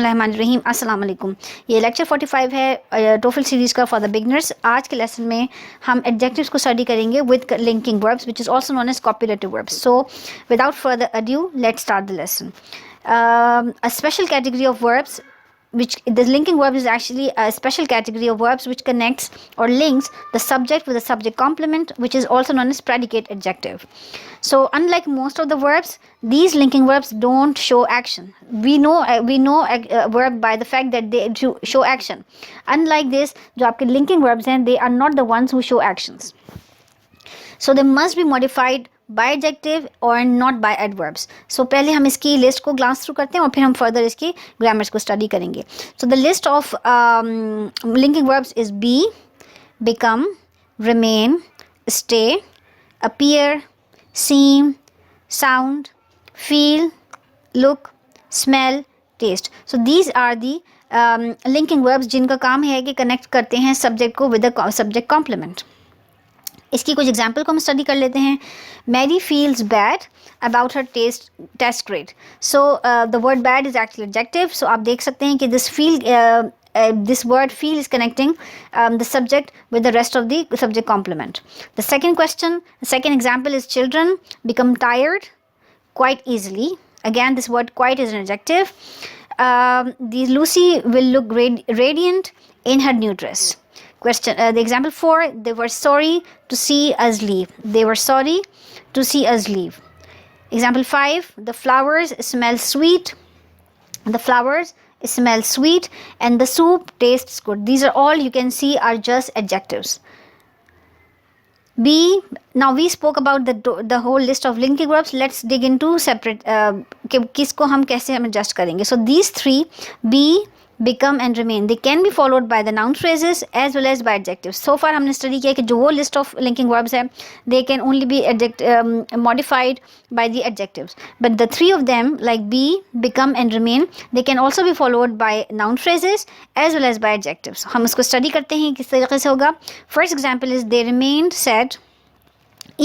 बिस्मिल्लाहिर्रहमानिर्रहीम अस्सलाम वालेकुम। ये लेक्चर 45 है टोफल सीरीज़ का फॉर द बिगनर्स। आज के लेसन में हम एडजेक्टिव्स को स्टडी करेंगे with linking verbs which is also known as copulative verbs. So without further adieu let's start the lesson. A special category of verbs which the linking verb is actually a special category of verbs which connects or links the subject with the subject complement, which is also known as predicate adjective. So unlike most of the verbs, these linking verbs don't show action. We know a verb by the fact that they show action. Unlike this, जो आपके linking verbs हैं, they are not the ones who show actions. So they must be modified by adjective or not by adverbs. So पहले हम इसकी list को glance through करते हैं और फिर हम फर्दर इसकी ग्रामर्स को स्टडी करेंगे. So the list of linking verbs is be, become, remain, stay, appear, seem, sound, feel, look, smell, taste. So these are the linking verbs जिनका काम है कि कनेक्ट करते हैं सब्जेक्ट को विद द सब्जेक्ट कॉम्प्लीमेंट. इसकी कुछ एग्जाम्पल को हम स्टडी कर लेते हैं. Mary feels bad about her test grade. So the word bad is actually adjective. So आप देख सकते हैं कि this word feel is connecting the subject with the rest of the subject complement. The second example is children become tired quite easily. Again, this word quite is an adjective. Lucy will look radiant in her new dress. The example 4, they were sorry to see us leave. They were sorry to see us leave. Example 5, the flowers smell sweet. The flowers smell sweet and the soup tastes good. These are all you can see are just adjectives. Now we spoke about the whole list of linking verbs. Let's dig into separate किसको हम कैसे हम adjust करेंगे. So these three, be, become and remain, they can be followed by the noun phrases as well as by adjectives. So far हमने study किया कि जो वो लिस्ट ऑफ लिंकिंग वर्ब्स है they can only be modified by the adjectives, but the three of them like be, become and remain, they can also be followed by noun phrases as well as by adjectives. हम उसको study करते हैं किस तरीके से होगा. First example is they remained sad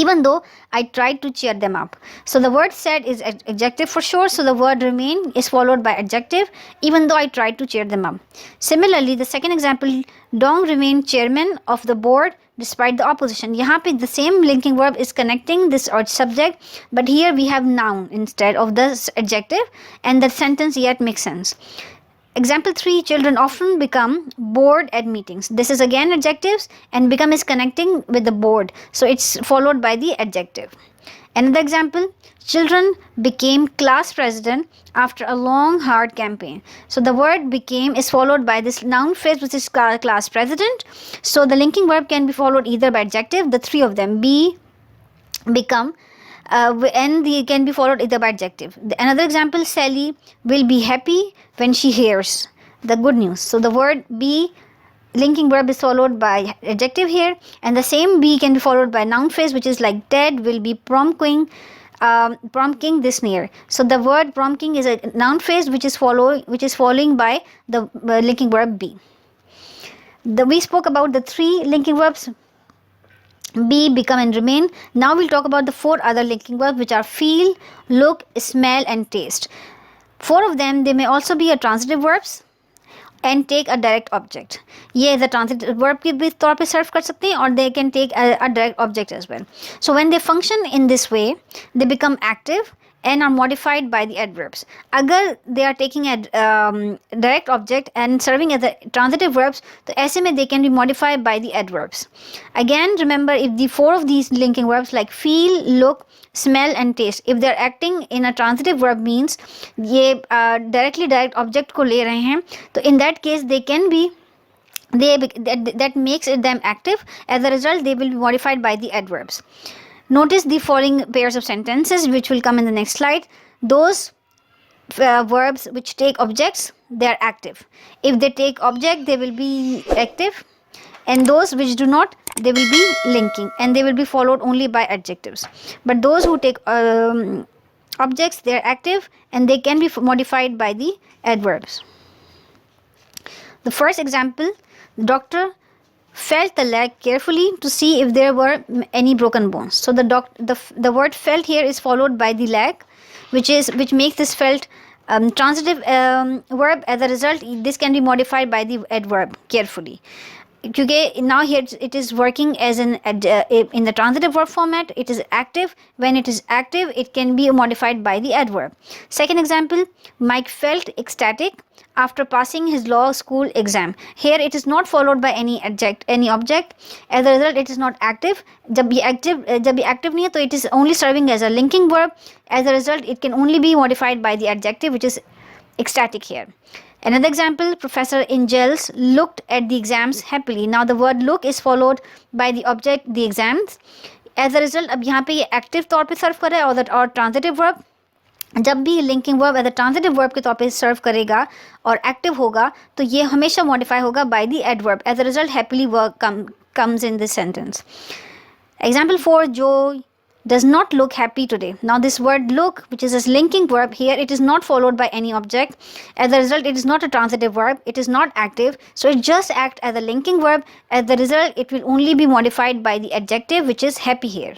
even though I tried to cheer them up. So the word sad is adjective for sure, so the word remain is followed by adjective even though I tried to cheer them up. Similarly, the second example, Dong remained chairman of the board despite the opposition. यहाँ पे the same linking verb is connecting this subject, but here we have noun instead of the adjective and the sentence yet makes sense. Example 3, children often become bored at meetings. This is again adjectives and become is connecting with the board. So it's followed by the adjective. Another example, children became class president after a long hard campaign. So the word became is followed by this noun phrase which is class president. So the linking verb can be followed either by adjective, the three of them, be, become, and they can be followed either by adjective. Another example, Sally will be happy when she hears the good news. So the word be, linking verb is followed by adjective here, and the same be can be followed by noun phrase which is like Ted will be prompting this near. So the word prompting is a noun phrase which is following by the linking verb be. We spoke about the three linking verbs, be, become and remain. Now we'll talk about the 4 other linking verbs which are feel, look, smell and taste. 4 of them, they may also be a transitive verbs and take a direct object. ये the transitive verb के भी तौर पे सर्व कर सकते हैं और they can take a direct object as well. So when they function in this way, they become active and are modified by the adverbs. अगर they are taking a direct object and serving as the transitive verbs, तो ऐसे में they can be modified by the adverbs. Again, remember, if the 4 of these linking verbs like feel, look, smell and taste, if they are acting in a transitive verb means ये directly direct object को ले रहे हैं, तो in that case they can be that makes them active. As a result, they will be modified by the adverbs. Notice the following pairs of sentences which will come in the next slide. Those verbs which take objects, they are active. If they take object, they will be active, and those which do not, they will be linking and they will be followed only by adjectives. But those who take objects, they are active and they can be modified by the adverbs. The first example, the doctor felt the leg carefully to see if there were any broken bones. So the word felt here is followed by the leg, which makes this felt Transitive verb, as a result, this can be modified by the adverb carefully. क्योंकि now here it is working as in in the transitive verb format. It is active. When it is active, it can be modified by the adverb. Second example, Mike felt ecstatic after passing his law school exam. Here it is not followed by any object. As a result, it is not active. जब ये active नहीं है तो it is only serving as a linking verb. As a result, it can only be modified by the adjective, which is ecstatic here. Another example, Professor Ingels looked at the exams happily. Now the word look is followed by the object, the exams. As a result, अब यहाँ पे ये active तौर पे सर्व कर रहा है और transitive verb. जब भी linking verb as a transitive verb के तौर पे सर्व करेगा और active होगा तो ये हमेशा modify होगा by the adverb. As a result, happily work comes in this sentence. Example 4, Joe does not look happy today. Now this word look, which is a linking verb, here it is not followed by any object. As a result, it is not a transitive verb. It is not active. So it just acts as a linking verb. As the result, it will only be modified by the adjective, which is happy here.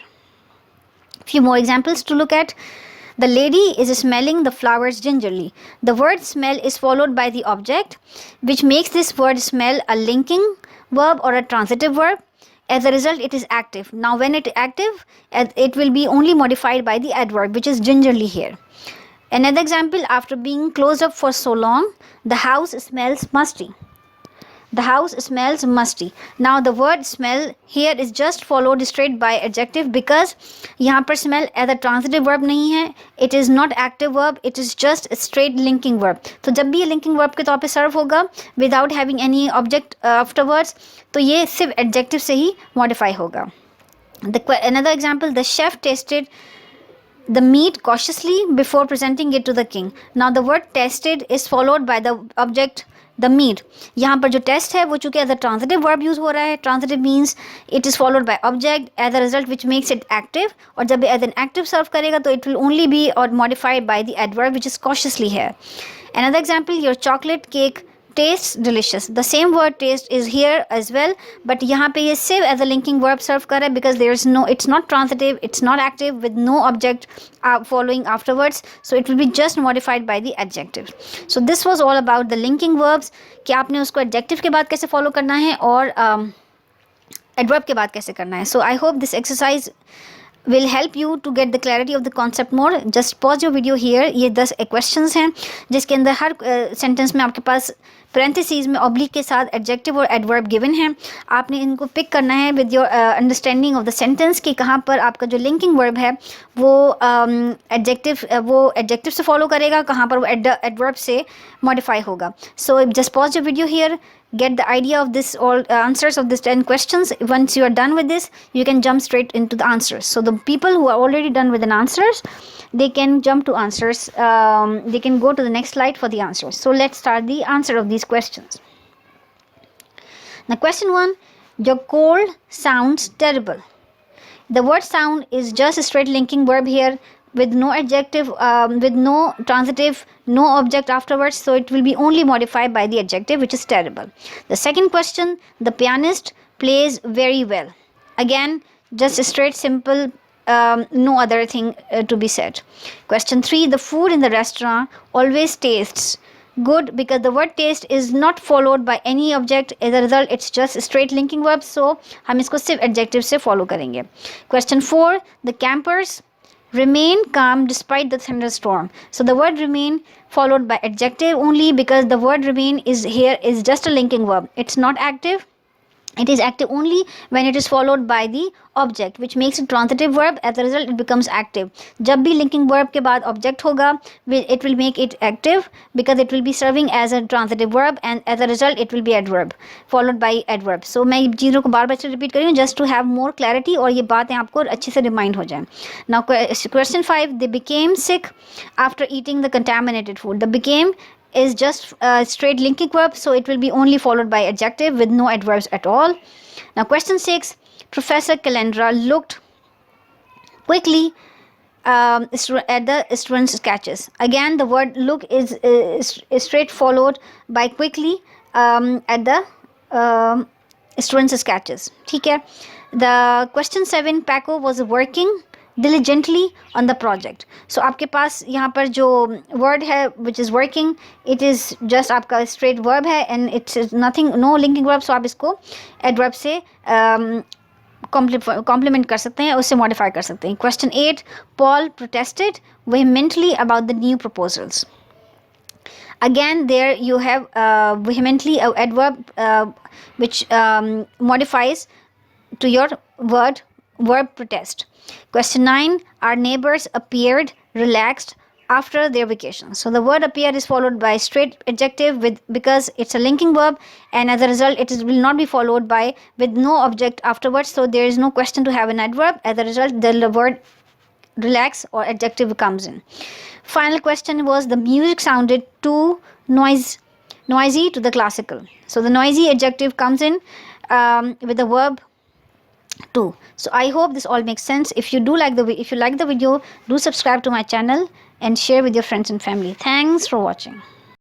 Few more examples to look at. The lady is smelling the flowers gingerly. The word smell is followed by the object, which makes this word smell a linking verb or a transitive verb. As a result, it is active. Now when it is active, it will be only modified by the adverb, which is gingerly here. Another example, after being closed up for so long, the house smells musty. The house smells musty. Now the word smell here is just followed straight by adjective because यहाँ पर smell as a transitive verb नहीं है. It is not active verb. It is just a straight linking verb. तो जब भी ये linking verb के तौर पे serve होगा without having any object afterwards, तो ये सिर्फ adjective से ही modify होगा. Another example, the chef tasted the meat cautiously before presenting it to the king. Now the word tasted is followed by the object the meat. यहाँ पर जो test है वो चूँकि as a transitive verb use हो रहा है. Transitive means it is followed by object as a result, which makes it active. और जब as an active serve करेगा तो it will only be or modified by the adverb, which is cautiously here. Another example, your chocolate cake tastes delicious. The same word taste is here as well, but यहाँ पे ये सिर्फ as a linking verb serve कर रहा है because there is no, it's not transitive, it's not active with no object following afterwards, so it will be just modified by the adjective. So this was all about the linking verbs कि आपने उसको adjective के बाद कैसे follow करना है और adverb के बाद कैसे करना है. So I hope this exercise will help you to get the clarity of the concept more. Just pause your video here. ये 10 questions हैं जिसके अंदर हर sentence में आपके पास parentheses में oblique के साथ adjective और adverb given है. आपने इनको pick करना है with your understanding of the sentence कि कहाँ पर आपका जो linking verb है वो adjective से follow करेगा, कहाँ पर वो adverb से modify होगा. So just pause your video here. Get the idea of this, all answers of this 10 questions. Once you are done with this, you can jump straight into the answers. So the people who are already done with the answers, they can jump to answers. They can go to the next slide for the answers. So let's start the answer of these questions. Now question 1, your cold sounds terrible. The word sound is just a straight linking verb here with no adjective, with no transitive, no object afterwards, so it will be only modified by the adjective, which is terrible. The second question, the pianist plays very well. Again, just a straight simple, no other thing to be said. Question 3, the food in the restaurant always tastes good because the word taste is not followed by any object. As a result, it's just a straight linking verb, so हम इसको सिर्फ adjective से follow करेंगे. Question 4, the campers remain calm despite the thunderstorm. So the word remain followed by adjective only because the word remain is here is just a linking verb. It's not active. It is active only when it is followed by the object, which makes it transitive verb. As a result, it becomes active. जब भी linking verb के बाद object होगा, it will make it active because it will be serving as a transitive verb, and as a result, it will be adverb followed by adverb. So मैं चीज़ों को बार-बार से repeat कर रही हूँ just to have more clarity और ये बातें आपको अच्छे से remind हो जाएं. Now question 5, they became sick after eating the contaminated food. The became is just a straight linking verb, so it will be only followed by adjective with no adverbs at all. Now question 6, Professor Calendra looked quickly at the student's sketches. Again, the word look is straight followed by quickly at the student's sketches. ठीक है. The question 7, Paco was working diligently on the project. So आपके पास यहाँ पर जो word है which is working, it is just आपका straight verb है and it's nothing, no linking verb, so आप इसको adverb से कॉम्प्लीमेंट कर सकते हैं, उससे मॉडिफाई कर सकते हैं. Question 8, Paul protested vehemently about the new proposals. Again, there you have vehemently a adverb which modifies to your verb protest. Question 9, our neighbors appeared relaxed after their vacation. So the word appear is followed by straight adjective because it's a linking verb, and as a result it will not be followed by with no object afterwards, so there is no question to have an adverb. As a result, the word relax or adjective comes in. Final question was, the music sounded too noisy to the classical. So the noisy adjective comes in with the verb too. So I hope this all makes sense. If you like the video, do subscribe to my channel and share with your friends and family. Thanks for watching.